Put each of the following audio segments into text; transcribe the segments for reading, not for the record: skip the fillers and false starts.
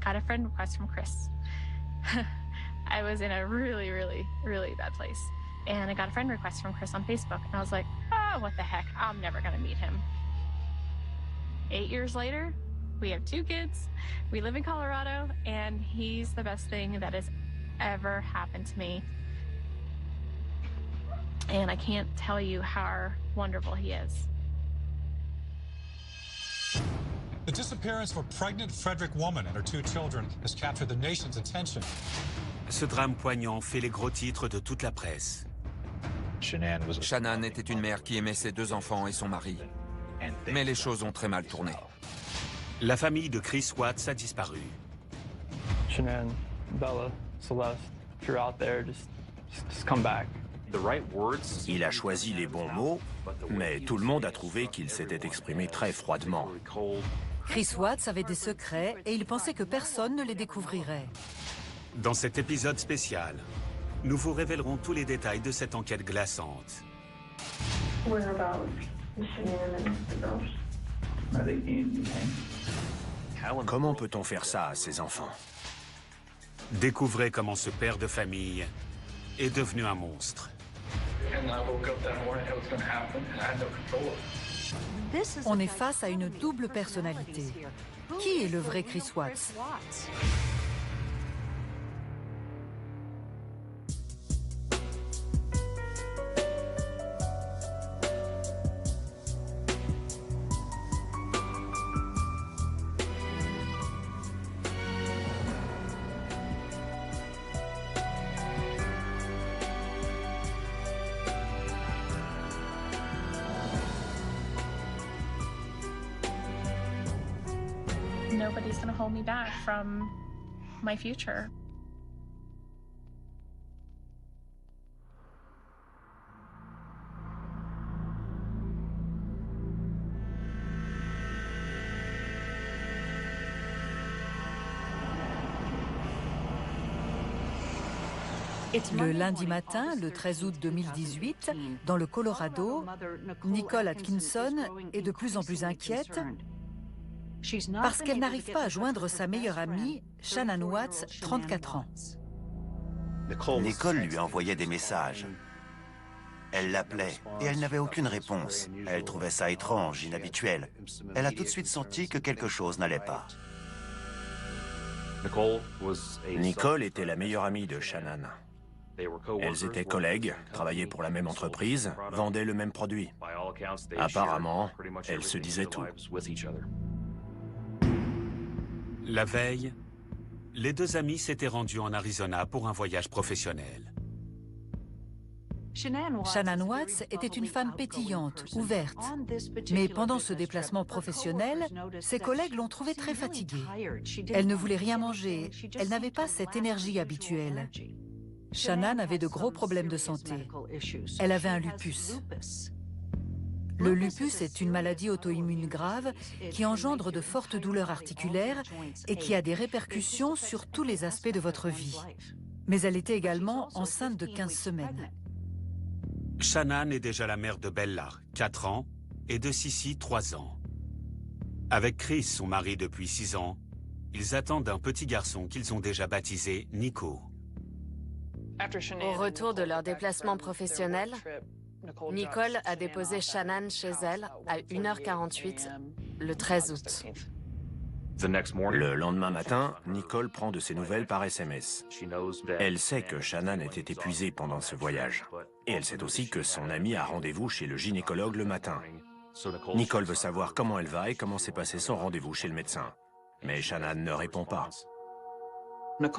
got a friend request from Chris. I was in a really, really, really bad place. And I got a friend request from Chris on Facebook. And I was like, oh, what the heck? I'm never going to meet him. 8 years later, we have 2 kids. We live in Colorado. And he's the best thing that has ever happened to me. And I can't tell you how wonderful he is. The disappearance of a pregnant Frederick woman and her 2 children has captured the nation's attention. Ce drame poignant fait les gros titres de toute la presse. Shannan était une mère qui aimait ses 2 enfants et son mari. Mais les choses ont très mal tourné. La famille de Chris Watts a disparu. Shannan, Bella, Celeste, if you're out there, just come back. Il a choisi les bons mots, mais tout le monde a trouvé qu'il s'était exprimé très froidement. Chris Watts avait des secrets et il pensait que personne ne les découvrirait. Dans cet épisode spécial, nous vous révélerons tous les détails de cette enquête glaçante. Comment peut-on faire ça à ses enfants? Découvrez comment ce père de famille est devenu un monstre. On est face à une double personnalité. Qui est le vrai Chris Watts? Nobody's going to hold me back from my future. Le lundi matin, le 13 août 2018, dans le Colorado, Nicole Atkinson est de plus en plus inquiète parce qu'elle n'arrive pas à joindre sa meilleure amie, Shannan Watts, 34 ans. Nicole lui envoyait des messages. Elle l'appelait et elle n'avait aucune réponse. Elle trouvait ça étrange, inhabituel. Elle a tout de suite senti que quelque chose n'allait pas. Nicole était la meilleure amie de Shannan. Elles étaient collègues, travaillaient pour la même entreprise, vendaient le même produit. Apparemment, elles se disaient tout. La veille, les 2 amis s'étaient rendus en Arizona pour un voyage professionnel. Shannan Watts était une femme pétillante, ouverte. Mais pendant ce déplacement professionnel, ses collègues l'ont trouvée très fatiguée. Elle ne voulait rien manger, elle n'avait pas cette énergie habituelle. Shannan avait de gros problèmes de santé. Elle avait un lupus. Le lupus est une maladie auto-immune grave qui engendre de fortes douleurs articulaires et qui a des répercussions sur tous les aspects de votre vie. Mais elle était également enceinte de 15 semaines. Shannan est déjà la mère de Bella, 4 ans, et de Sissy, 3 ans. Avec Chris, son mari depuis 6 ans, ils attendent un petit garçon qu'ils ont déjà baptisé Nico. Au retour de leur déplacement professionnel, Nicole a déposé Shannan chez elle à 1h48 le 13 août. Le lendemain matin, Nicole prend de ses nouvelles par SMS. Elle sait que Shannan était épuisée pendant ce voyage. Et elle sait aussi que son amie a rendez-vous chez le gynécologue le matin. Nicole veut savoir comment elle va et comment s'est passé son rendez-vous chez le médecin. Mais Shannan ne répond pas.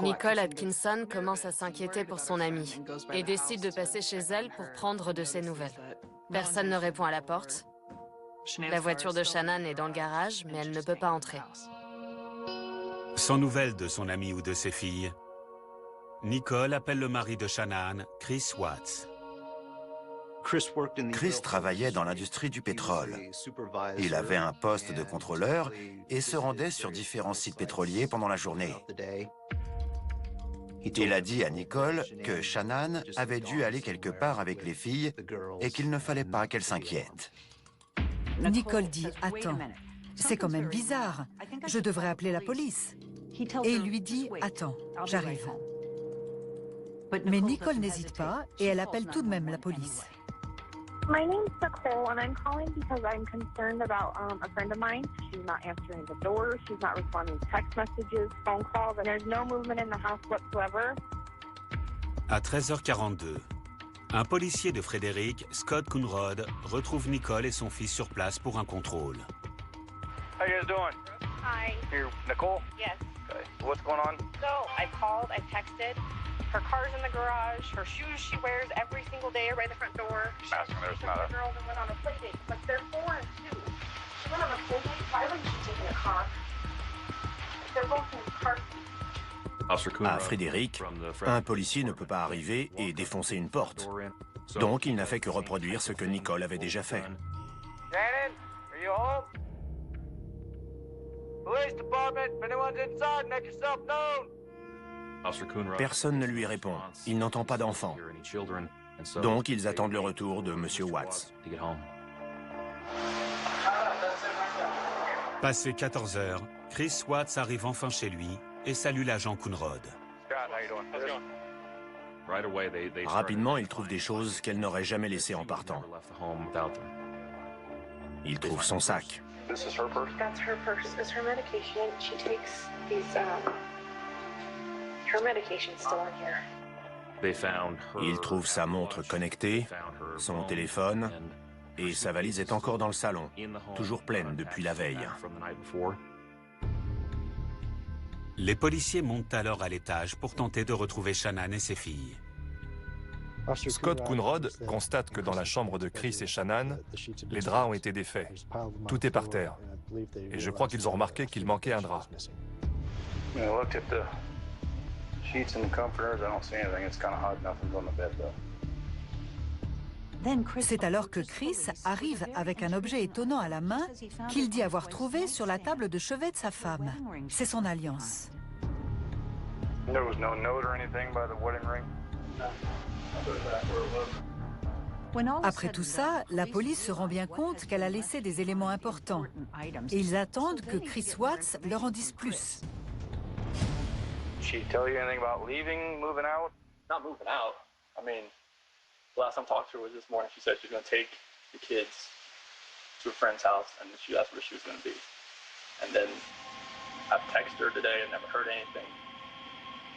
Nicole Atkinson commence à s'inquiéter pour son amie et décide de passer chez elle pour prendre de ses nouvelles. Personne ne répond à la porte. La voiture de Shannan est dans le garage, mais elle ne peut pas entrer. Sans nouvelles de son amie ou de ses filles, Nicole appelle le mari de Shannan, Chris Watts. Chris travaillait dans l'industrie du pétrole. Il avait un poste de contrôleur et se rendait sur différents sites pétroliers pendant la journée. Il a dit à Nicole que Shannan avait dû aller quelque part avec les filles et qu'il ne fallait pas qu'elle s'inquiète. Nicole dit « Attends, c'est quand même bizarre. Je devrais appeler la police. » et lui dit « Attends, j'arrive ». Mais Nicole n'hésite pas et elle appelle tout de même la police. My name's Nicole, and I'm calling because I'm concerned about a friend of mine. She's not answering the door, she's not responding to text messages, phone calls, and there's no movement in the house whatsoever. À 13h42, un policier de Frédéric, Scott Coonrod, retrouve Nicole et son fils sur place pour un contrôle. How you guys doing? Hi. Here, Nicole? Yes. Okay. What's going on? So I called, I texted. Her car's in the garage, her shoes she wears every single day right in the front door. She There's not a... girls and went on a play date, but they're 4 and 2. She went on a play date, why wouldn't she take a car? They're both in car seats. À Frédéric, un policier ne peut pas arriver et défoncer une porte. Donc il n'a fait que reproduire ce que Nicole avait déjà fait. Shannon, are you home? Police department, if anyone's inside, make yourself known. Personne ne lui répond. Il n'entend pas d'enfants. Donc ils attendent le retour de M. Watts. Passé 14 heures, Chris Watts arrive enfin chez lui et salue l'agent Coonrod. Rapidement, il trouve des choses qu'elle n'aurait jamais laissées en partant. Il trouve son sac. That's her purse. It's her medication. She takes these, her medication's still in here. Il trouve sa montre connectée, son téléphone, et sa valise est encore dans le salon, toujours pleine depuis la veille. Les policiers montent alors à l'étage pour tenter de retrouver Shannan et ses filles. Scott Coonrod constate que dans la chambre de Chris et Shannan, les draps ont été défaits. Tout est par terre. Et je crois qu'ils ont remarqué qu'il manquait un drap. C'est alors que Chris arrive avec un objet étonnant à la main qu'il dit avoir trouvé sur la table de chevet de sa femme. C'est son alliance. Après tout ça, la police se rend bien compte qu'elle a laissé des éléments importants. Et ils attendent que Chris Watts leur en dise plus. She tell you anything about leaving, moving out? Not moving out. I mean, the last time I talked to her was this morning. She said she was going to take the kids to a friend's house, and she asked where she was going to be. And then I've texted her today and never heard anything.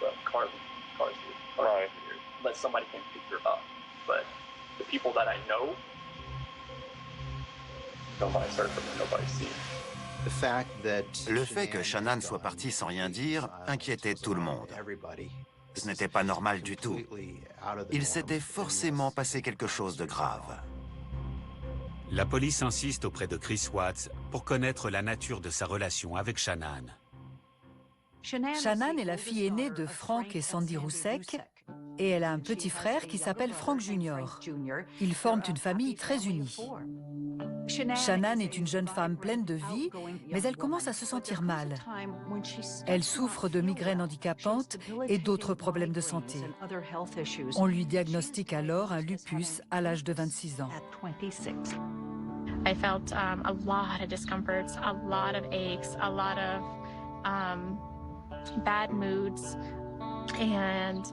But cars right. Here, unless somebody can pick her up. But the people that I know, nobody's heard from her, nobody's seen her. Le fait que Shannan soit partie sans rien dire inquiétait tout le monde. Ce n'était pas normal du tout. Il s'était forcément passé quelque chose de grave. La police insiste auprès de Chris Watts pour connaître la nature de sa relation avec Shannan. Shannan est la fille aînée de Frank et Sandy Roussek, et elle a un petit frère qui s'appelle Frank Jr. Ils forment une famille très unie. Shannan est une jeune femme pleine de vie, mais elle commence à se sentir mal. Elle souffre de migraines handicapantes et d'autres problèmes de santé. On lui diagnostique alors un lupus à l'âge de 26 ans. I felt a lot of discomforts, a lot of aches, a lot of bad moods, and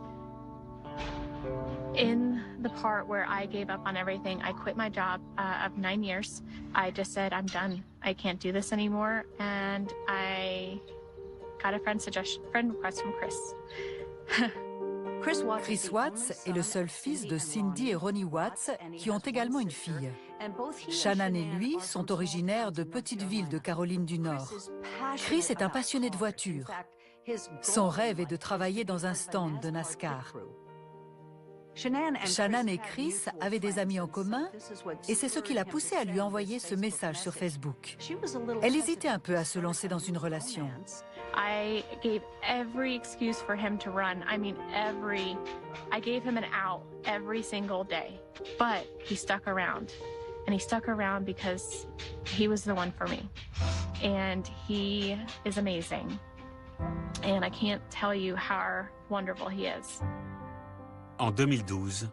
in the part where I gave up on everything, I quit my job of 9 years. I just said, I'm done. I can't do this anymore. And I got a friend request from Chris. Chris Watts est le seul fils de Cindy et Ronnie Watts, qui ont également une fille. Shannan et lui sont originaires de petites villes de Caroline du Nord. Chris est un passionné de voitures. Son rêve est de travailler dans un stand de NASCAR. Shannan et Chris avaient des amis en commun et c'est ce qui l'a poussé à lui envoyer ce message sur Facebook. Elle hésitait un peu à se lancer dans une relation. I gave every excuse for him to run. I mean, I gave him an out every single day. But he stuck around. And he stuck around because he was the one for me. And he is amazing. And I can't tell you how wonderful he is. En 2012,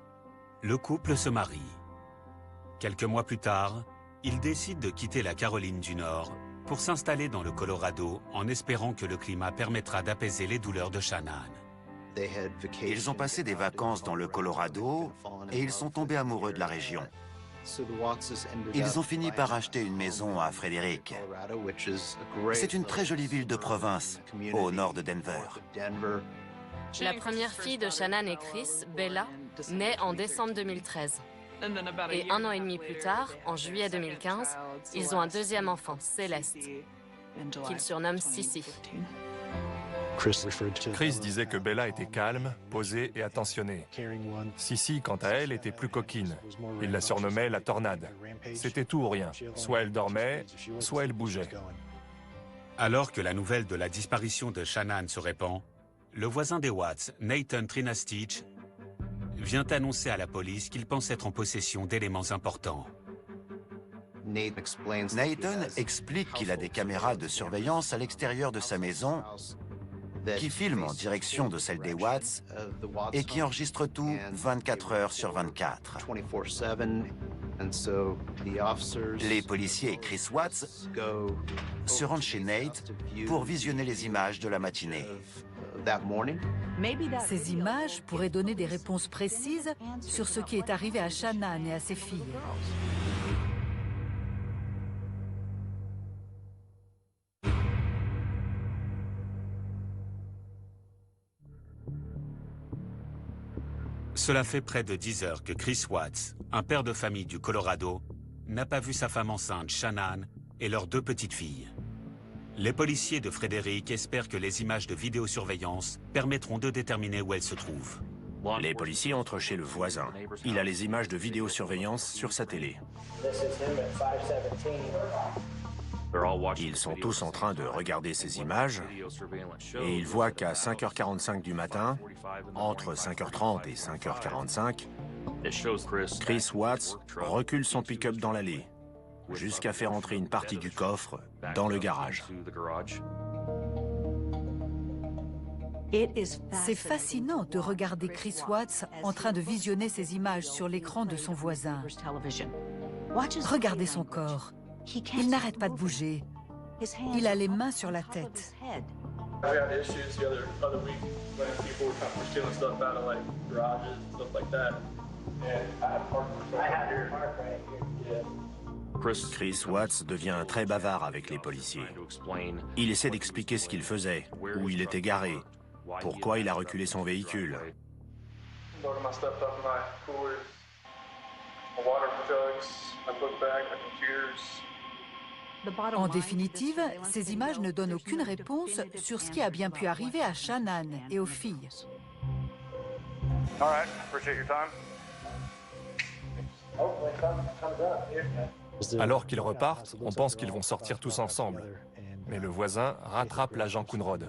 le couple se marie. Quelques mois plus tard, ils décident de quitter la Caroline du Nord pour s'installer dans le Colorado en espérant que le climat permettra d'apaiser les douleurs de Shannan. Ils ont passé des vacances dans le Colorado et ils sont tombés amoureux de la région. Ils ont fini par acheter une maison à Frederick. C'est une très jolie ville de province, au nord de Denver. La première fille de Shannan et Chris, Bella, naît en décembre 2013. Et 1 an et demi plus tard, en juillet 2015, ils ont un deuxième enfant, Céleste, qu'ils surnomment Sissi. Chris disait que Bella était calme, posée et attentionnée. Sissi, quant à elle, était plus coquine. Il la surnommait la tornade. C'était tout ou rien. Soit elle dormait, soit elle bougeait. Alors que la nouvelle de la disparition de Shannan se répand, le voisin des Watts, Nathan Trinastich, vient annoncer à la police qu'il pense être en possession d'éléments importants. Nathan explique qu'il a des caméras de surveillance à l'extérieur de sa maison qui filment en direction de celle des Watts et qui enregistrent tout 24 heures sur 24. Les policiers et Chris Watts se rendent chez Nate pour visionner les images de la matinée. Ces images pourraient donner des réponses précises sur ce qui est arrivé à Shannan et à ses filles. Cela fait près de 10 heures que Chris Watts, un père de famille du Colorado, n'a pas vu sa femme enceinte, Shannan, et leurs 2 petites filles. Les policiers de Frederick espèrent que les images de vidéosurveillance permettront de déterminer où elles se trouvent. Les policiers entrent chez le voisin. Il a les images de vidéosurveillance sur sa télé. Ils sont tous en train de regarder ces images et ils voient qu'à 5h45 du matin, entre 5h30 et 5h45, Chris Watts recule son pick-up dans l'allée jusqu'à faire entrer une partie du coffre dans le garage. C'est fascinant de regarder Chris Watts en train de visionner ces images sur l'écran de son voisin. Regardez son corps. Il n'arrête pas de bouger. Il a les mains sur la tête. Chris Watts devient très bavard avec les policiers. Il essaie d'expliquer ce qu'il faisait, où il était garé, pourquoi il a reculé son véhicule. En définitive, ces images ne donnent aucune réponse sur ce qui a bien pu arriver à Shannan et aux filles. Alors qu'ils repartent, on pense qu'ils vont sortir tous ensemble. Mais le voisin rattrape l'agent Coonrod.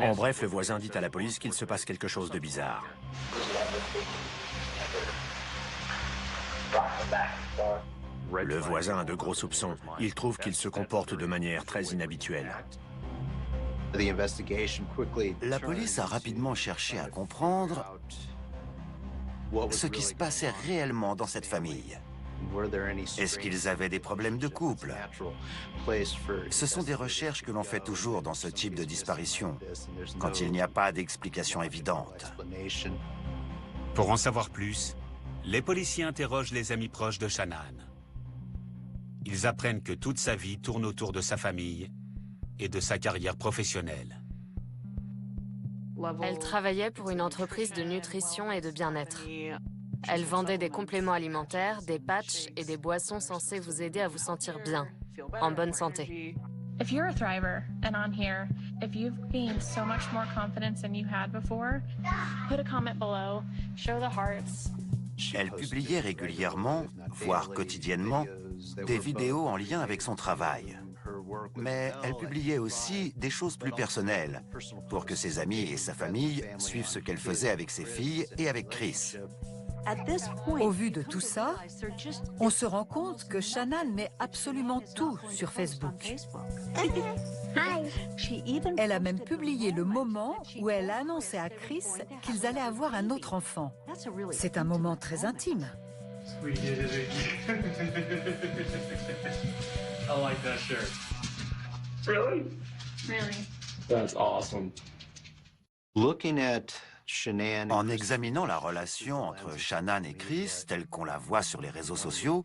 En bref, le voisin dit à la police qu'il se passe quelque chose de bizarre. Le voisin a de gros soupçons. Il trouve qu'il se comporte de manière très inhabituelle. La police a rapidement cherché à comprendre ce qui se passait réellement dans cette famille. Est-ce qu'ils avaient des problèmes de couple? Ce sont des recherches que l'on fait toujours dans ce type de disparition, quand il n'y a pas d'explication évidente. Pour en savoir plus, les policiers interrogent les amis proches de Shannan. Ils apprennent que toute sa vie tourne autour de sa famille et de sa carrière professionnelle. Elle travaillait pour une entreprise de nutrition et de bien-être. Elle vendait des compléments alimentaires, des patchs et des boissons censées vous aider à vous sentir bien, en bonne santé. If you're a thriver and on here, if you've gained so much more confidence than you had before, put a comment below, show the hearts. Elle publiait régulièrement, voire quotidiennement, des vidéos en lien avec son travail. Mais elle publiait aussi des choses plus personnelles, pour que ses amis et sa famille suivent ce qu'elle faisait avec ses filles et avec Chris. Au vu de tout ça, on se rend compte que Shannan met absolument tout sur Facebook. Elle a même publié le moment où elle a annoncé à Chris qu'ils allaient avoir un autre enfant. C'est un moment très intime. We did it again. I like that shirt. Really? Really? That's awesome. En examinant la relation entre Shannan et Chris, telle qu'on la voit sur les réseaux sociaux,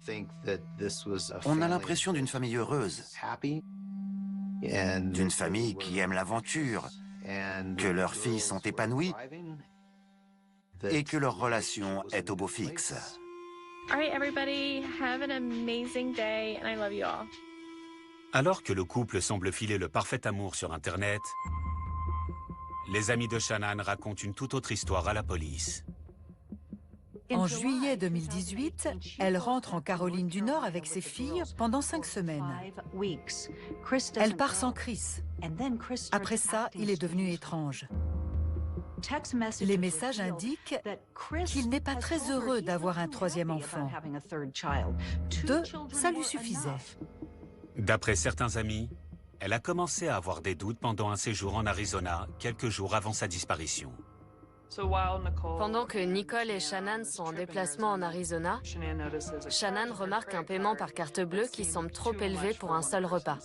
on a l'impression d'une famille heureuse, d'une famille qui aime l'aventure, que leurs filles sont épanouies et que leur relation est au beau fixe. All right, everybody, have an amazing day, and I love you all. Alors que le couple semble filer le parfait amour sur Internet, les amis de Shannan racontent une toute autre histoire à la police. En juillet 2018, elle rentre en Caroline du Nord avec ses filles pendant 5 semaines. Elle part sans Chris. Après ça, il est devenu étrange. Les messages indiquent qu'il n'est pas très heureux d'avoir un troisième enfant. 2, ça lui suffisait. D'après certains amis, elle a commencé à avoir des doutes pendant un séjour en Arizona, quelques jours avant sa disparition. Pendant que Nicole et Shannan sont en déplacement en Arizona, Shannan remarque un paiement par carte bleue qui semble trop élevé pour un seul repas.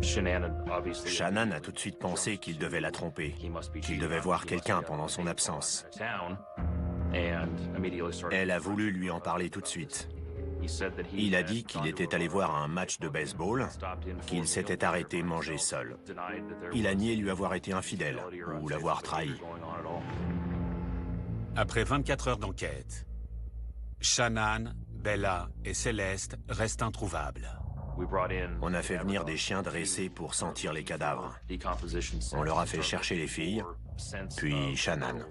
Shannan a tout de suite pensé qu'il devait la tromper, qu'il devait voir quelqu'un pendant son absence. Elle a voulu lui en parler tout de suite. Il a dit qu'il était allé voir un match de baseball, qu'il s'était arrêté manger seul. Il a nié lui avoir été infidèle ou l'avoir trahi. Après 24 heures d'enquête, Shannan, Bella et Céleste restent introuvables. On a fait venir des chiens dressés pour sentir les cadavres. On leur a fait chercher les filles, puis Shannan.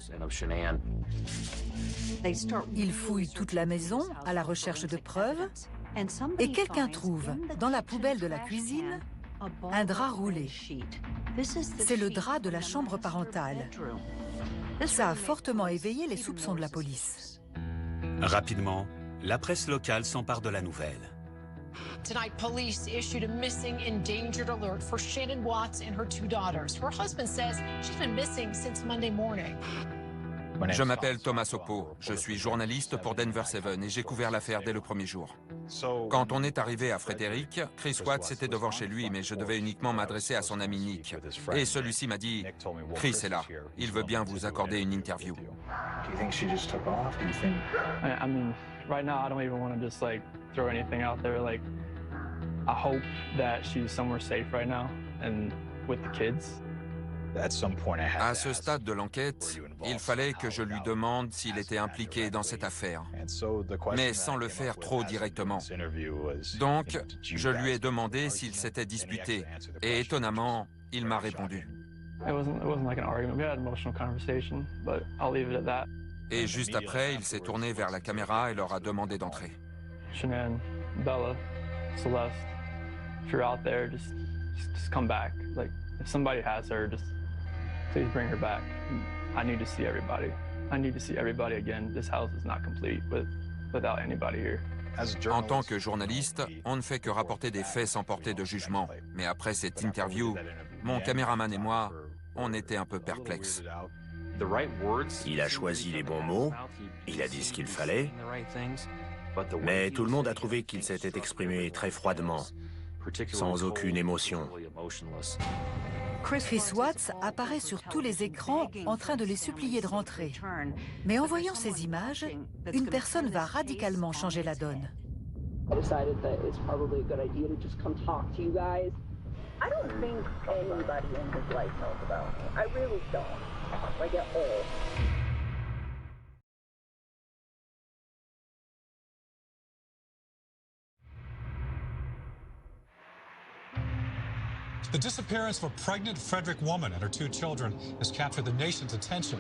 Ils fouillent toute la maison à la recherche de preuves et quelqu'un trouve, dans la poubelle de la cuisine, un drap roulé. C'est le drap de la chambre parentale. Ça a fortement éveillé les soupçons de la police. Rapidement, la presse locale s'empare de la nouvelle. Tonight, police issued a missing endangered alert for Shannan Watts and her 2 daughters. Her husband says she's been missing since Monday morning. Je m'appelle Thomas Oppo, je suis journaliste pour Denver 7 et j'ai couvert l'affaire dès le premier jour. Quand on est arrivé à Frédéric, Chris Watts était devant chez lui, mais je devais uniquement m'adresser à son ami Nick. Et celui-ci m'a dit, « Chris est là, il veut bien vous accorder une interview. » Right now, I don't even want to just like throw anything out there. Like, I hope that she's somewhere safe right now and with the kids. À ce stade de l'enquête, il fallait que je lui demande s'il était impliqué dans cette affaire, mais sans le faire trop directement. Donc, je lui ai demandé s'il s'était disputé, et étonnamment, il m'a répondu. Et juste après, il s'est tourné vers la caméra et leur a demandé d'entrer. Shannan, Bella, Celeste, if you're out there, just come back. Like, if somebody has her, just please bring her back. I need to see everybody. I need to see everybody again. This house is not complete without anybody here. En tant que journaliste, on ne fait que rapporter des faits sans porter de jugement. Mais après cette interview, mon caméraman et moi, on était un peu perplexes. Il a choisi les bons mots, il a dit ce qu'il fallait, mais tout le monde a trouvé qu'il s'était exprimé très froidement, sans aucune émotion. Chris Watts apparaît sur tous les écrans en train de les supplier de rentrer. Mais en voyant ces images, une personne va radicalement changer la donne. I don't think anybody in his life knows about me. I really don't. Like at all. The disappearance of a pregnant Frederick woman and her 2 children has captured the nation's attention.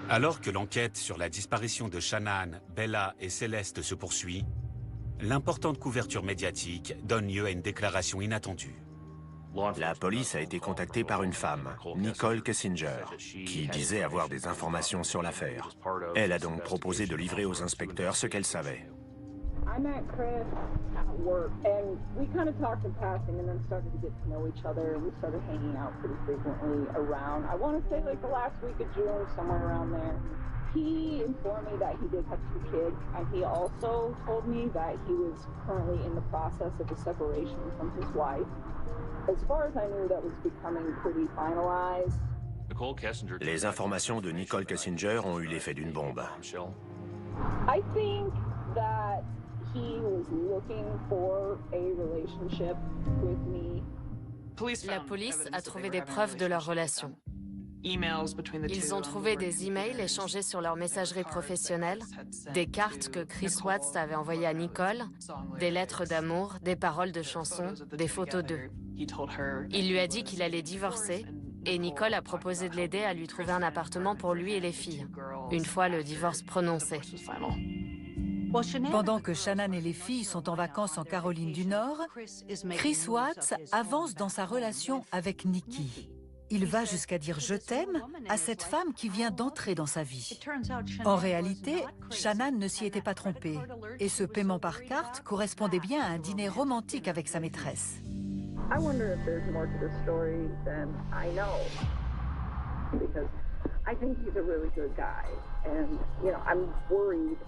Alors que l'enquête sur la disparition de Shannan, Bella et Céleste se poursuit, l'importante couverture médiatique donne lieu à une déclaration inattendue. La police a été contactée par une femme, Nicole Kessinger, qui disait avoir des informations sur l'affaire. Elle a donc proposé de livrer aux inspecteurs ce qu'elle savait. I met Chris at work, and we kind of talked in passing and then started to get to know each other, and we started hanging out pretty frequently around, I want to say like the last week of June, somewhere around there. He informed me that he did have 2 kids, and he also told me that he was currently in the process of a separation from his wife. As far as I knew, that was becoming pretty finalized. Les informations de Nicole Kessinger ont eu l'effet d'une bombe. I think that he was looking for a relationship with me. La police a trouvé des preuves de leur relation. Ils ont trouvé des emails échangés sur leur messagerie professionnelle, des cartes que Chris Watts avait envoyées à Nicole, des lettres d'amour, des paroles de chansons, des photos d'eux. Il lui a dit qu'il allait divorcer et Nicole a proposé de l'aider à lui trouver un appartement pour lui et les filles, une fois le divorce prononcé. Pendant que Shannan et les filles sont en vacances en Caroline du Nord, Chris Watts avance dans sa relation avec Nikki. Il va jusqu'à dire « je t'aime » à cette femme qui vient d'entrer dans sa vie. En réalité, Shannan ne s'y était pas trompée, et ce paiement par carte correspondait bien à un dîner romantique avec sa maîtresse. I wonder if there's more to the story than I know, because I think he's a really good guy, and you know, I'm worried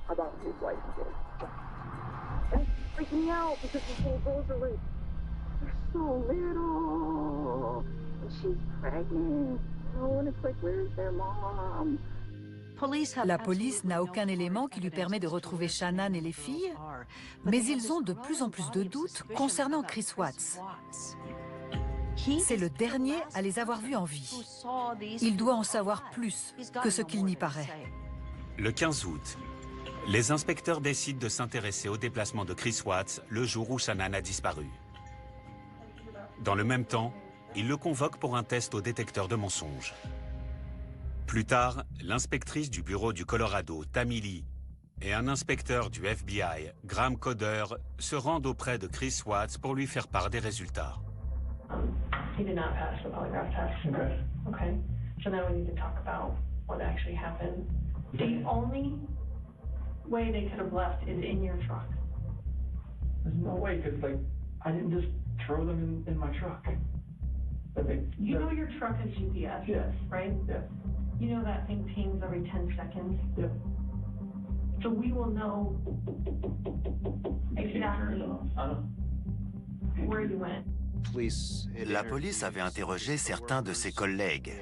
about his wife and kids. And it's freaking me out because these little girls are like, they're so little. She's pregnant, and it's like, where's their mom? La police n'a aucun élément qui lui permet de retrouver Shannan et les filles, mais ils ont de plus en plus de doutes concernant Chris Watts. C'est le dernier à les avoir vus en vie. Il doit en savoir plus que ce qu'il n'y paraît. Le 15 août, les inspecteurs décident de s'intéresser au déplacement de Chris Watts le jour où Shannan a disparu. Dans le même temps, ils le convoquent pour un test au détecteur de mensonges. Plus tard, l'inspectrice du bureau du Colorado, Tammy Lee, et un inspecteur du FBI, Graham Coder, se rendent auprès de Chris Watts pour lui faire part des résultats. He did not pass the polygraph test. Okay. So now we need to talk about what actually happened. The only way they could have left is in your truck. There's no way, because like I didn't just throw them in my truck. You know your truck has GPS, yes, right? Yeah. You know that thing pings every 10 seconds? Yeah. So we will know exactly where you went. La police avait interrogé certains de ses collègues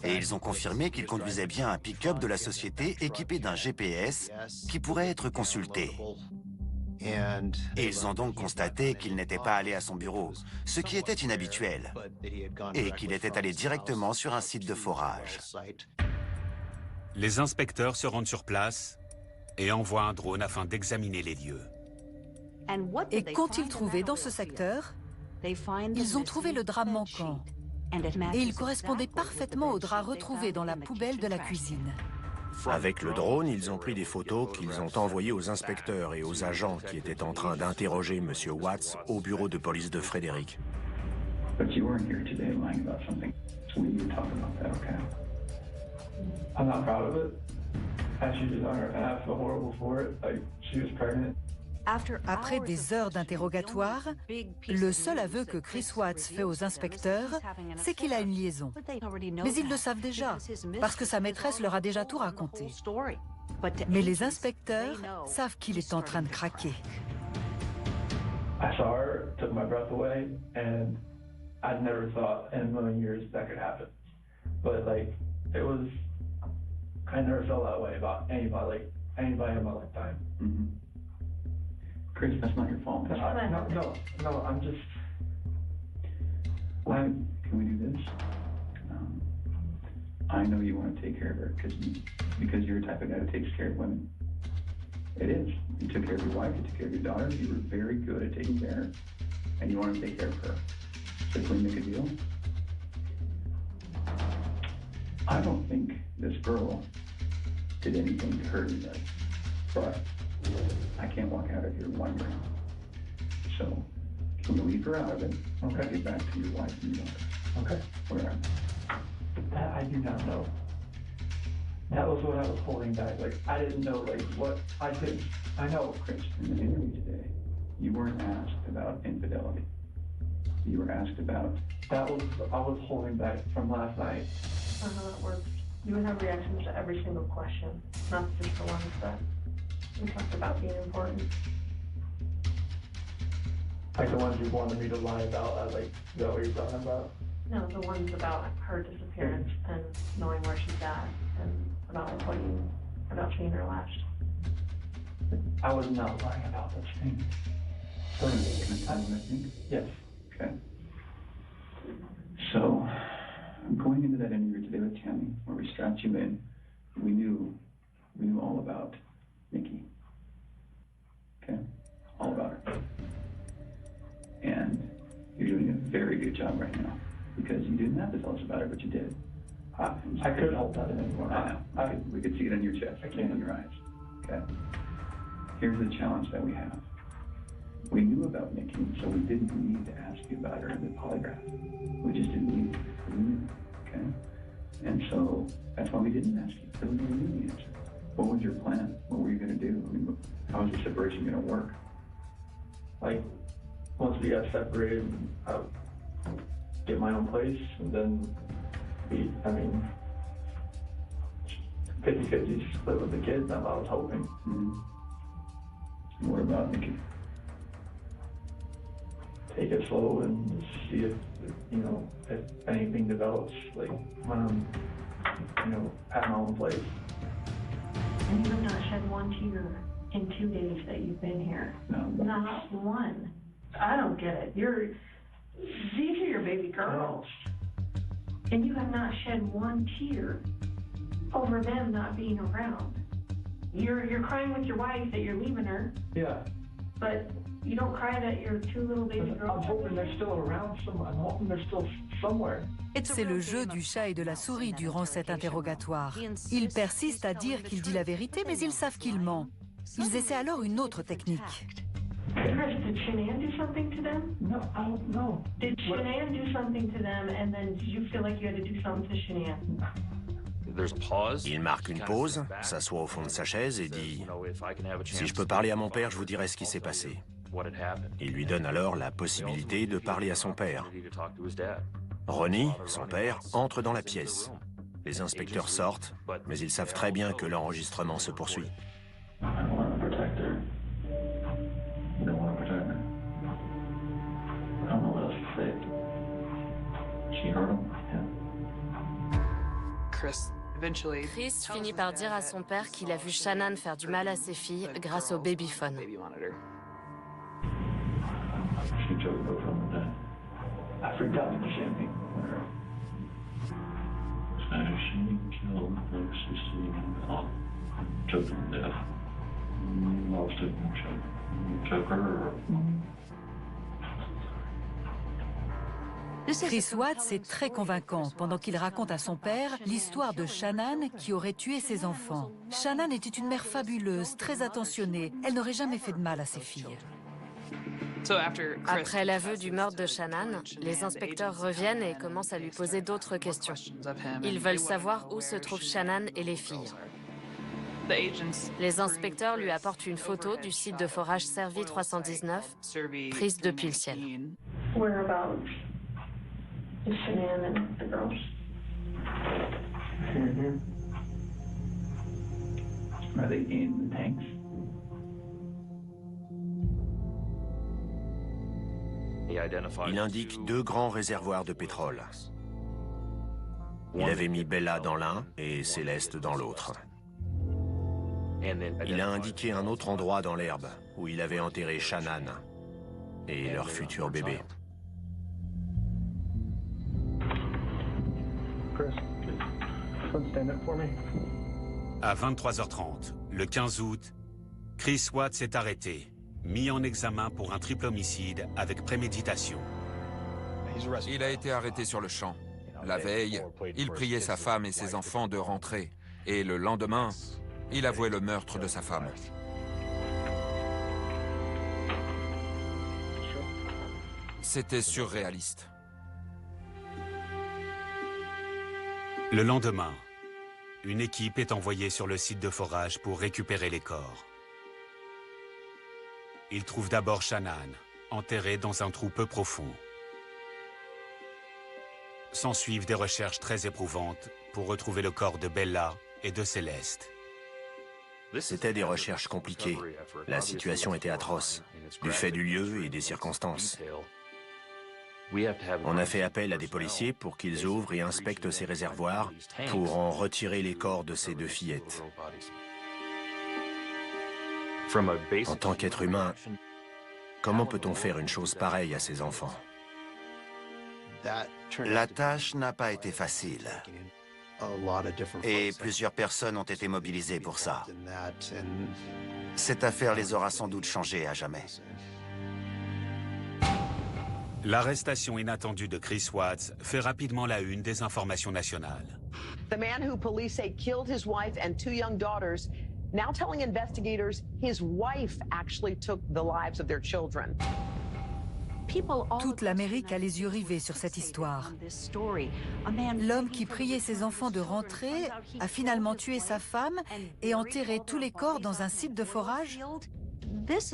et ils ont confirmé qu'il conduisait bien un pick-up de la société équipé d'un GPS qui pourrait être consulté. Et ils ont donc constaté qu'il n'était pas allé à son bureau, ce qui était inhabituel, et qu'il était allé directement sur un site de forage. Les inspecteurs se rendent sur place et envoient un drone afin d'examiner les lieux. Et qu'ont-ils trouvé dans ce secteur? Ils ont trouvé le drap manquant, et il correspondait parfaitement au drap retrouvé dans la poubelle de la cuisine. Avec le drone, ils ont pris des photos qu'ils ont envoyées aux inspecteurs et aux agents qui étaient en train d'interroger M. Watts au bureau de police de Frédéric. But you weren't here today lying about something, so we need to talk about that, okay? I'm not proud of it. As your daughter, and I feel horrible for it. Like, she was pregnant. Après des heures d'interrogatoire, le seul aveu que Chris Watts fait aux inspecteurs, c'est qu'il a une liaison. Mais ils le savent déjà, parce que sa maîtresse leur a déjà tout raconté. Mais les inspecteurs savent qu'il est en train de craquer. I saw her, took my breath away, and I'd never thought in a million years that could happen. But like, it was, I never felt that way about anybody in my lifetime. Mm-hmm. Chris, that's not your fault. No, I'm just... Why can we do this? I know you want to take care of her because you're the type of guy that takes care of women. It is. You took care of your wife, you took care of your daughter, you were very good at taking care of her, and you want to take care of her. So can we make a deal? I don't think this girl did anything to hurt you, but I can't walk out of here wondering. So, can we leave her out of it? Okay. Get back to your wife and your daughter. Okay. Where am I? That I do not know. That was what I was holding back. Like, I didn't know, like, what I I know, Chris, in the interview today, you weren't asked about infidelity. You were asked about... I was holding back from last night. I don't know how that works. You would have reactions to every single question, not just the ones that we talked about being important. Like the ones you wanted me to lie about, like, is that what you're talking about? No, the ones about her disappearance and knowing where she's at and about reporting about seeing her last. I was not lying about this thing. So, can I tell you what I think? Yes. Okay. So, I'm going into that interview today with Tammy, where we strapped you in. We knew all about Nikki. Okay? All about her. And you're doing a very good job right now, because you didn't have to tell us about it, but you did. I could hold that in anymore. I know. We could see it in your chest. I can't in your eyes. Okay? Here's the challenge that we have. We knew about Nikki, so we didn't need to ask you about her in the polygraph. We just didn't need to. We knew, okay? And so that's why we didn't ask you, because we knew the answer. What was your plan? What were you going to do? I mean, how was the separation going to work? Like, once we got separated, I'd get my own place, and then 50-50 split with the kids, that's what I was hoping. Mm-hmm. What about Nikki? Take it slow and see if anything develops, like when I'm, at my own place. And you have not shed one tear in 2 days that you've been here. No. Not one. I don't get it. These are your baby girls. And you have not shed one tear over them not being around. You're crying with your wife that you're leaving her. Yeah. But you don't cry that your 2 little baby girls... I'm hoping they're still around somewhere. I'm hoping they're still somewhere. C'est le jeu du chat et de la souris durant cet interrogatoire. Il persiste à dire qu'il dit la vérité, mais ils savent qu'il ment. Ils essaient alors une autre technique. Chris, did Shanann do something to them? No, I don't know. Did Shanann do something to them, and then did you feel like you had to do something to Shanann? Il marque une pause, s'assoit au fond de sa chaise et dit « Si je peux parler à mon père, je vous dirai ce qui s'est passé. » Il lui donne alors la possibilité de parler à son père. Ronnie, son père, entre dans la pièce. Les inspecteurs sortent, mais ils savent très bien que l'enregistrement se poursuit. Chris finit par dire à son père qu'il a vu Shanann faire du mal à ses filles grâce au babyphone. Chris Watts est très convaincant pendant qu'il raconte à son père l'histoire de Shanann qui aurait tué ses enfants. Shanann était une mère fabuleuse, très attentionnée. Elle n'aurait jamais fait de mal à ses filles. Après l'aveu du meurtre de Shanann, les inspecteurs reviennent et commencent à lui poser d'autres questions. Ils veulent savoir où se trouvent Shanann et les filles. Les inspecteurs lui apportent une photo du site de forage Servi 319, prise depuis le ciel. Whereabouts is Shanann and the girls? Are they in the tanks? Il indique 2 grands réservoirs de pétrole. Il avait mis Bella dans l'un et Céleste dans l'autre. Il a indiqué un autre endroit dans l'herbe où il avait enterré Shanann et leur futur bébé. À 23h30, le 15 août, Chris Watts est arrêté, mis en examen pour un triple homicide avec préméditation. Il a été arrêté sur le champ. La veille, il priait sa femme et ses enfants de rentrer. Et le lendemain, il avouait le meurtre de sa femme. C'était surréaliste. Le lendemain, une équipe est envoyée sur le site de forage pour récupérer les corps. Ils trouvent d'abord Shannan, enterrée dans un trou peu profond. S'ensuivent des recherches très éprouvantes pour retrouver le corps de Bella et de Céleste. C'était des recherches compliquées. La situation était atroce, du fait du lieu et des circonstances. On a fait appel à des policiers pour qu'ils ouvrent et inspectent ces réservoirs pour en retirer les corps de ces deux fillettes. En tant qu'être humain, comment peut-on faire une chose pareille à ces enfants? La tâche n'a pas été facile. Et plusieurs personnes ont été mobilisées pour ça. Cette affaire les aura sans doute changés à jamais. L'arrestation inattendue de Chris Watts fait rapidement la une des informations nationales. The man who police say killed his wife and 2 young daughters, now telling investigators his wife actually took the lives of their children. Toute l'Amérique a les yeux rivés sur cette histoire. L'homme qui priait ses enfants de rentrer a finalement tué sa femme et enterré tous les corps dans un site de forage.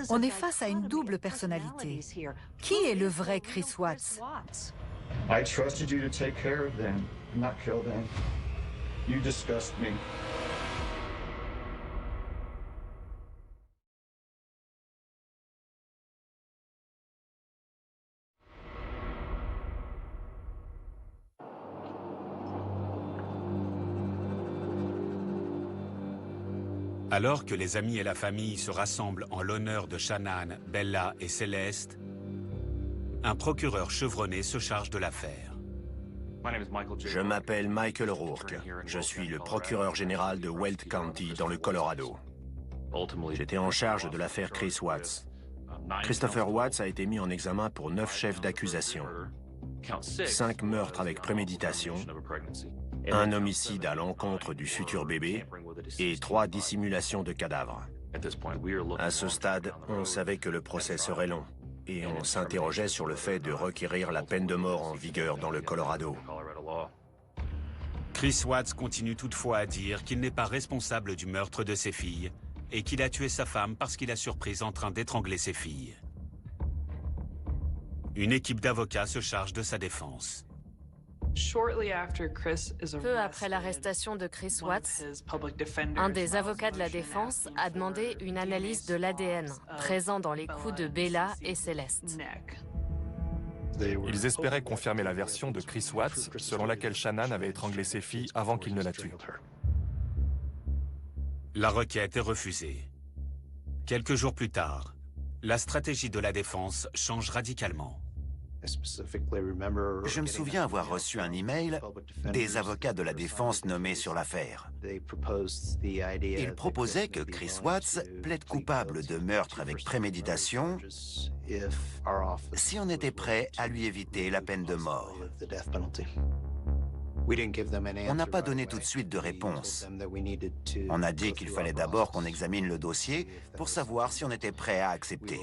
On est face à une double personnalité. Qui est le vrai Chris Watts? I trusted you to take care of them, not kill them. You disgust me. Alors que les amis et la famille se rassemblent en l'honneur de Shannan, Bella et Céleste, un procureur chevronné se charge de l'affaire. Je m'appelle Michael O'Rourke. Je suis le procureur général de Weld County dans le Colorado. J'étais en charge de l'affaire Chris Watts. Christopher Watts a été mis en examen pour 9 chefs d'accusation, 5 meurtres avec préméditation, un homicide à l'encontre du futur bébé et 3 dissimulations de cadavres. À ce stade, on savait que le procès serait long et on s'interrogeait sur le fait de requérir la peine de mort en vigueur dans le Colorado. Chris Watts continue toutefois à dire qu'il n'est pas responsable du meurtre de ses filles et qu'il a tué sa femme parce qu'il l'a surprise en train d'étrangler ses filles. Une équipe d'avocats se charge de sa défense. Peu après l'arrestation de Chris Watts, un des avocats de la défense a demandé une analyse de l'ADN présent dans les coups de Bella et Céleste. Ils espéraient confirmer la version de Chris Watts, selon laquelle Shannan avait étranglé ses filles avant qu'il ne la tue. La requête est refusée. Quelques jours plus tard, la stratégie de la défense change radicalement. Je me souviens avoir reçu un email des avocats de la défense nommés sur l'affaire. Ils proposaient que Chris Watts plaide coupable de meurtre avec préméditation si on était prêt à lui éviter la peine de mort. On n'a pas donné tout de suite de réponse. On a dit qu'il fallait d'abord qu'on examine le dossier pour savoir si on était prêt à accepter.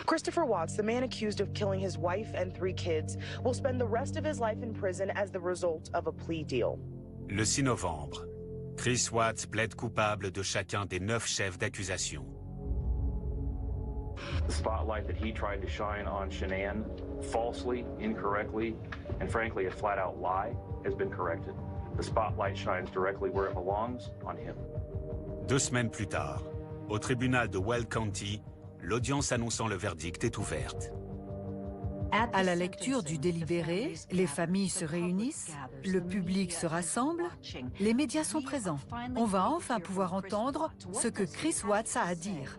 Christopher Watts, the man accused of killing his wife and 3 kids, will spend the rest of his life in prison as the result of a plea deal. Le 6 novembre, Chris Watts plaide coupable de chacun des 9 chefs d'accusation. The spotlight that he tried to shine on Shannan, falsely, incorrectly, and frankly a flat-out lie, has been corrected. The spotlight shines directly where it belongs, on him. 2 semaines plus tard, au tribunal de Weld County, l'audience annonçant le verdict est ouverte. À la lecture du délibéré, les familles se réunissent, le public se rassemble, les médias sont présents. On va enfin pouvoir entendre ce que Chris Watts a à dire.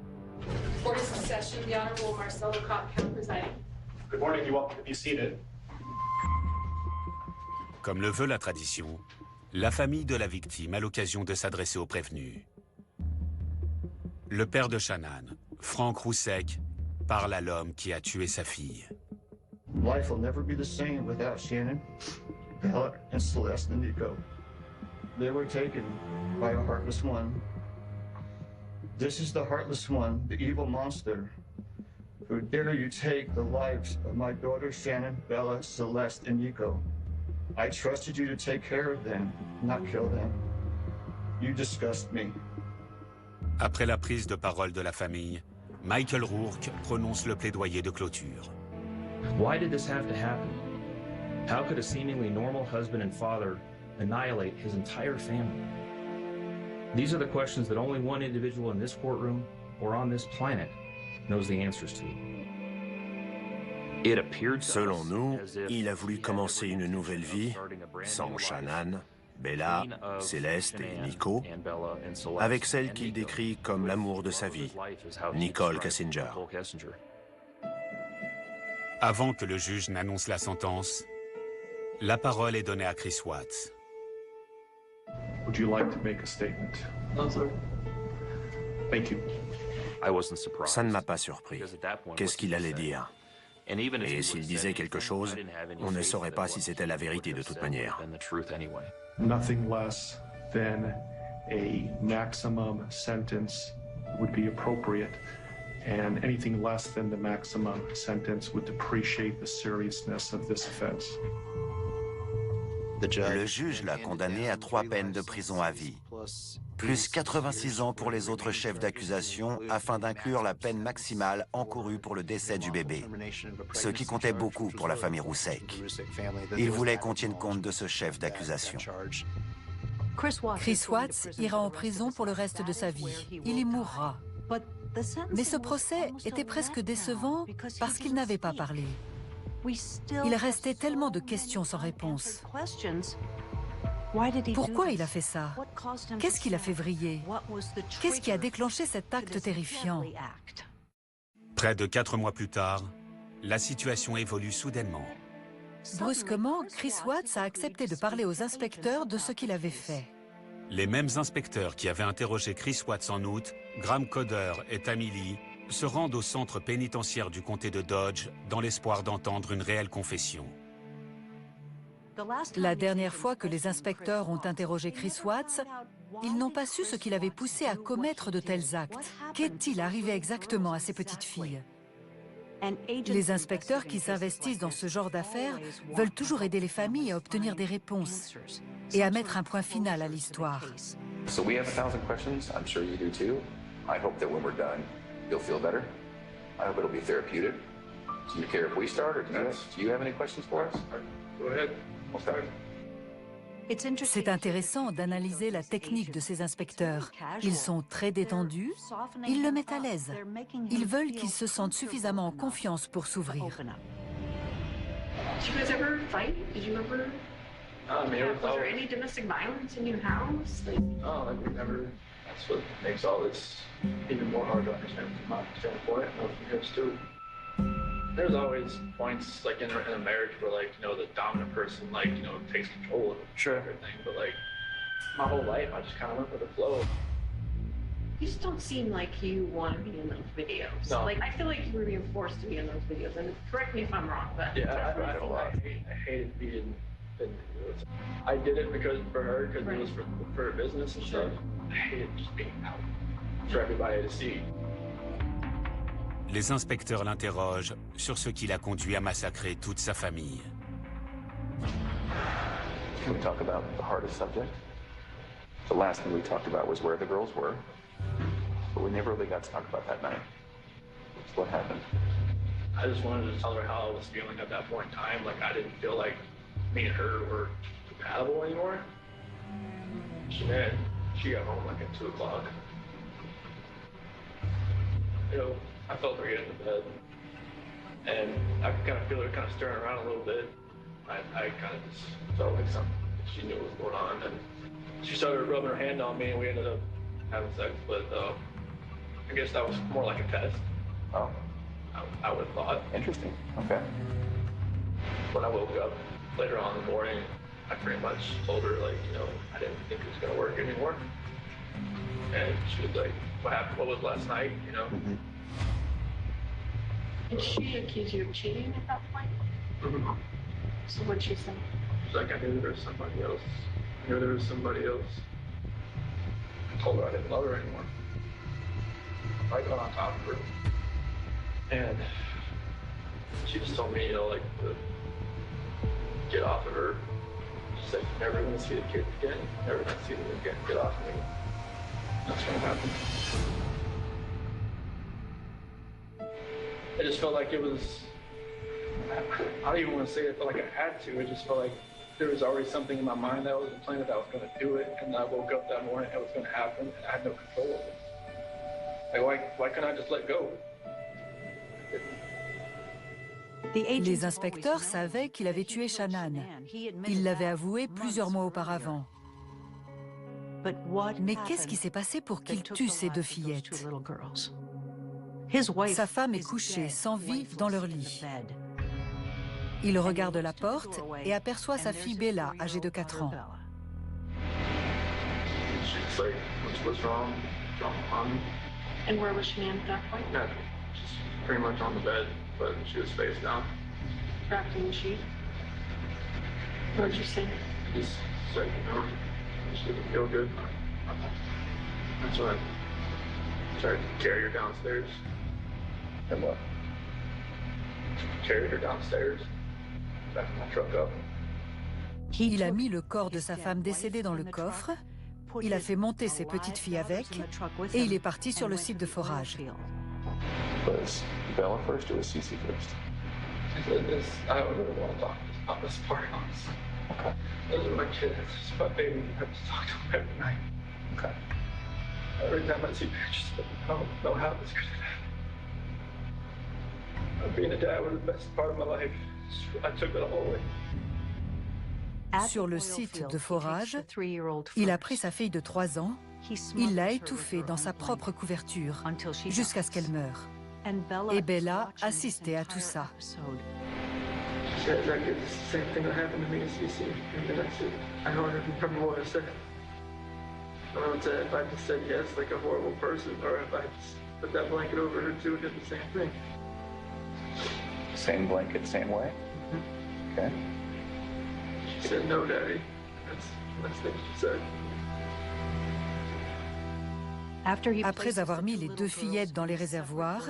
Comme le veut la tradition, la famille de la victime a l'occasion de s'adresser aux prévenus. Le père de Shannan, Frank Roussek, parle à l'homme qui a tué sa fille. Life will never be the same without Shannan, Bella, and Celeste and Nico. They were taken by a heartless one. This is the heartless one, the evil monster. Who dare you take the lives of my daughters Shannan, Bella, Celeste, and Nico? I trusted you to take care of them, not kill them. You disgust me. Après la prise de parole de la famille, Michael Rourke prononce le plaidoyer de clôture. Why did this have to happen? How could a seemingly normal husband and father annihilate his entire family? These are the questions that only one individual in this courtroom or on this planet knows the answers to. Selon nous, il a voulu commencer une nouvelle vie sans Shannan, Bella, Céleste et Nico, avec celle qu'il décrit comme l'amour de sa vie, Nicole Kessinger. Avant que le juge n'annonce la sentence, la parole est donnée à Chris Watts. Would you like to make a statement? No, sir. Thank you. Ça ne m'a pas surpris. Qu'est-ce qu'il allait dire? Et s'il disait quelque chose, on ne saurait pas si c'était la vérité de toute manière. Nothing less than a maximum sentence would be appropriate, and anything less than the maximum sentence would depreciate the seriousness of this offense. Le juge l'a condamné à 3 peines de prison à vie, plus 86 ans pour les autres chefs d'accusation afin d'inclure la peine maximale encourue pour le décès du bébé, ce qui comptait beaucoup pour la famille Roussek. Il voulait qu'on tienne compte de ce chef d'accusation. Chris Watts ira en prison pour le reste de sa vie. Il y mourra. Mais ce procès était presque décevant parce qu'il n'avait pas parlé. Il restait tellement de questions sans réponse. Pourquoi il a fait ça? Qu'est-ce qui l'a fait vriller? Qu'est-ce qui a déclenché cet acte terrifiant? Près de 4 mois plus tard, la situation évolue soudainement. Brusquement, Chris Watts a accepté de parler aux inspecteurs de ce qu'il avait fait. Les mêmes inspecteurs qui avaient interrogé Chris Watts en août, Graham Coder et Tammy Lee, se rendent au centre pénitentiaire du comté de Dodge dans l'espoir d'entendre une réelle confession. La dernière fois que les inspecteurs ont interrogé Chris Watts, ils n'ont pas su ce qui l'avait poussé à commettre de tels actes. Qu'est-il arrivé exactement à ces petites filles? Les inspecteurs qui s'investissent dans ce genre d'affaires veulent toujours aider les familles à obtenir des réponses et à mettre un point final à l'histoire. So we have 1,000 questions. I'm sure you do too. I hope that when we're done, you'll feel better. I hope it'll be therapeutic. Do you care if we start or do you have any questions for us? Go ahead. We'll start. C'est intéressant d'analyser la technique de ces inspecteurs. Ils sont très détendus, ils le mettent à l'aise. Ils veulent qu'ils se sentent suffisamment en confiance pour s'ouvrir. Did you guys ever fight? Did you ever? Was there any domestic violence in your house? No, like we never. That's what makes all this even more hard to understand from my standpoint, and from yours too. There's always points like in a marriage where like, you know, the dominant person like, you know, takes control of everything. But like my whole life I just kinda went with the flow. You just don't seem like you want to be in those videos. No. Like, I feel like you were being forced to be in those videos, and correct me if I'm wrong, but... Yeah, I hated being in videos. I did it because for her, because it was for her business and stuff. I hated just being out for everybody to see. Les inspecteurs l'interrogent sur ce qui l'a conduit à massacrer toute sa famille. Can we talk about the hardest subject? The last thing we talked about was where the girls were, but we never really got to talk about that night. So what happened? I just wanted to tell her how I was feeling at that point in time. Like, I didn't feel like me and her were compatible anymore. She got home like at 2 o'clock. You know, I felt her get into bed, and I could kind of feel her kind of stirring around a little bit. I kind of just felt like something, she knew what was going on, and she started rubbing her hand on me, and we ended up having sex, but I guess that was more like a test. Oh. I would have thought. Interesting, okay. When I woke up later on in the morning, I pretty much told her, like, you know, I didn't think it was going to work anymore. And she was like, what happened? What was last night, you know? Mm-hmm. Did she accuse you of cheating at that point? Mm-hmm. So what'd she say? She's like, I knew there was somebody else. I knew there was somebody else. I told her I didn't love her anymore. I got on top of her. And she just told me, you know, like, to get off of her. She said, you're never going to see the kids again. You're never going to see them again. Get off of me. That's what happened. I just felt like it was, I don't even want to say it, I felt like I had to. It just felt like there was already something in my mind that I was planning that I was going to do it, and I woke up that morning, it was going to happen, and I had no control of it. Like, why couldn't I just let go? Les inspecteurs savaient qu'il avait tué Shannan. Il l'avait avoué plusieurs mois auparavant. Mais qu'est-ce qui s'est passé pour qu'il tue ces deux fillettes? Sa femme est couchée, sans vie, dans leur lit. Il regarde la porte et aperçoit sa fille Bella, âgée de 4 ans. And where was Shanann at that point? Yeah, she's pretty much on the bed, but she was face down. Wrapped in the sheet. What did you say? Just said, you know, she didn't feel good. That's when I tried to carry her downstairs. And what? Carried her downstairs, back my truck up. Il a mis le corps de sa femme décédée dans le coffre, il a fait monter ses petites filles avec, et il est parti sur le site de forage. Was Bella first or was Cece first? I don't really want to talk about this part, honestly. Okay. Those are my kids. It's my baby. I have to talk to them every night. Okay. Every time I see pictures of them, I don't know how this could have happened. Being a dad was the best part of my life. I took it all away. Sur le site de forage, il a pris sa fille de 3 ans, il l'a étouffée dans sa propre couverture jusqu'à ce qu'elle meure. Et Bella assistait à tout ça. Same blanket, same way? Okay. She said, no, Daddy. That's what she said. Après avoir mis les deux fillettes dans les réservoirs,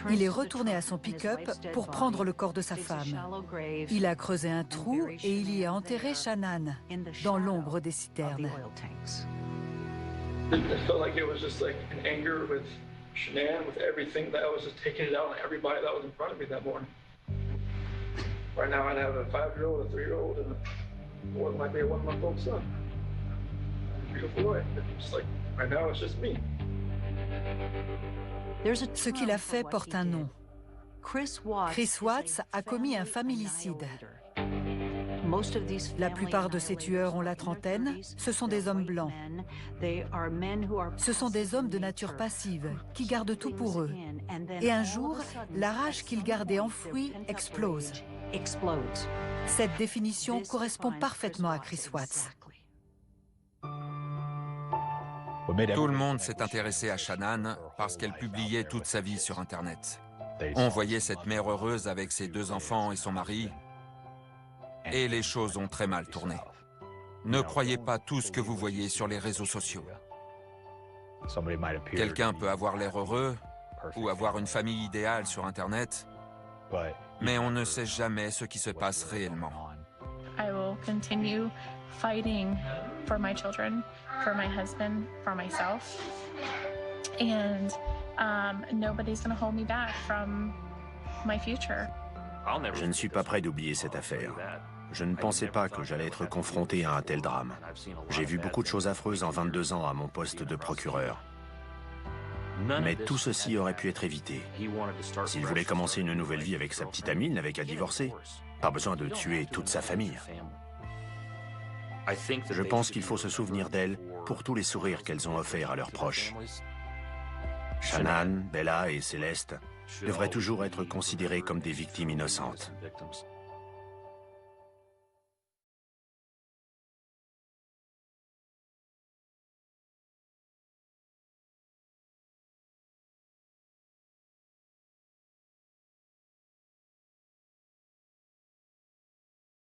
il est retourné à son pick-up pour prendre le corps de sa femme. Il a creusé un trou et il y a enterré Shannan dans l'ombre des citernes. I felt like it was just like an anger with Shanann, with everything, that I was just taking it out on everybody that was in front of me that morning. Right now I'd have a 5-year-old, a 3-year-old, and what might be a 1-month-old son. A beautiful wife. Just like, right now it's just me. Ce qu'il a fait porte un nom. Chris Watts a commis un familicide. La plupart de ces tueurs ont la trentaine, ce sont des hommes blancs. Ce sont des hommes de nature passive, qui gardent tout pour eux. Et un jour, la rage qu'ils gardaient enfouie explose. Cette définition correspond parfaitement à Chris Watts. Tout le monde s'est intéressé à Shanann parce qu'elle publiait toute sa vie sur Internet. On voyait cette mère heureuse avec ses 2 enfants et son mari, et les choses ont très mal tourné. Ne croyez pas tout ce que vous voyez sur les réseaux sociaux. Quelqu'un peut avoir l'air heureux ou avoir une famille idéale sur Internet, mais on ne sait jamais ce qui se passe réellement. I will continue fighting for my children, for my husband, for myself, and nobody's going to hold me back from my future. Je ne suis pas prêt d'oublier cette affaire. Je ne pensais pas que j'allais être confronté à un tel drame. J'ai vu beaucoup de choses affreuses en 22 ans à mon poste de procureur. Mais tout ceci aurait pu être évité. S'il voulait commencer une nouvelle vie avec sa petite amie, il n'avait qu'à divorcer. Pas besoin de tuer toute sa famille. Je pense qu'il faut se souvenir d'elle pour tous les sourires qu'elles ont offerts à leurs proches. Shanann, Bella et Céleste devraient toujours être considérées comme des victimes innocentes.